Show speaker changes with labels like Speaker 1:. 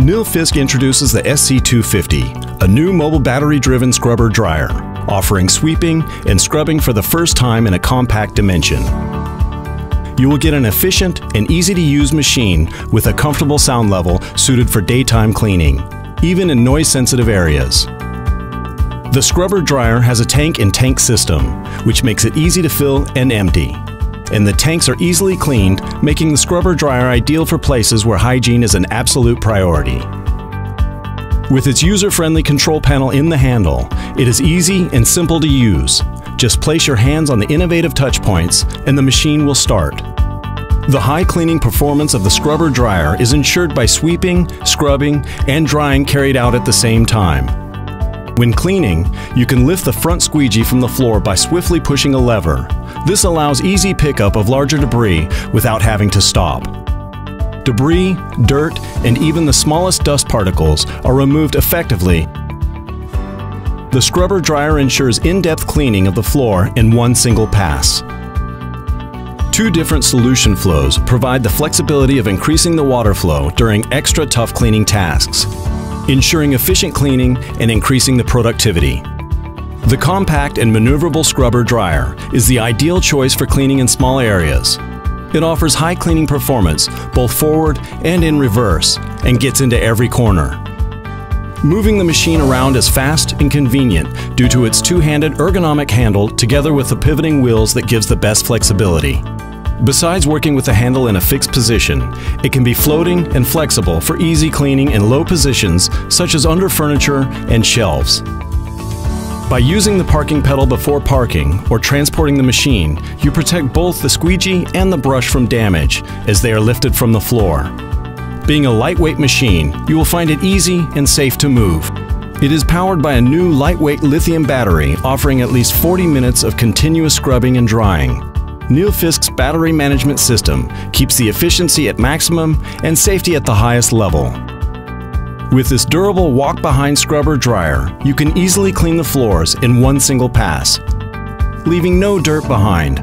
Speaker 1: Nilfisk introduces the SC250, a new mobile battery-driven scrubber dryer, offering sweeping and scrubbing for the first time in a compact dimension. You will get an efficient and easy-to-use machine with a comfortable sound level suited for daytime cleaning, even in noise-sensitive areas. The scrubber dryer has a tank-in-tank system, which makes it easy to fill and empty. And the tanks are easily cleaned, making the scrubber dryer ideal for places where hygiene is an absolute priority. With its user-friendly control panel in the handle, it is easy and simple to use. Just place your hands on the innovative touch points and the machine will start. The high cleaning performance of the scrubber dryer is ensured by sweeping, scrubbing, and drying carried out at the same time. When cleaning, you can lift the front squeegee from the floor by swiftly pushing a lever. This allows easy pickup of larger debris without having to stop. Debris, dirt, and even the smallest dust particles are removed effectively. The scrubber dryer ensures in-depth cleaning of the floor in one single pass. Two different solution flows provide the flexibility of increasing the water flow during extra tough cleaning tasks, ensuring efficient cleaning and increasing the productivity. The compact and maneuverable scrubber dryer is the ideal choice for cleaning in small areas. It offers high cleaning performance both forward and in reverse and gets into every corner. Moving the machine around is fast and convenient due to its two-handed ergonomic handle together with the pivoting wheels that gives the best flexibility. Besides working with the handle in a fixed position, it can be floating and flexible for easy cleaning in low positions such as under furniture and shelves. By using the parking pedal before parking or transporting the machine, you protect both the squeegee and the brush from damage as they are lifted from the floor. Being a lightweight machine, you will find it easy and safe to move. It is powered by a new lightweight lithium battery offering at least 40 minutes of continuous scrubbing and drying. Nilfisk's battery management system keeps the efficiency at maximum and safety at the highest level. With this durable walk-behind scrubber dryer, you can easily clean the floors in one single pass, leaving no dirt behind.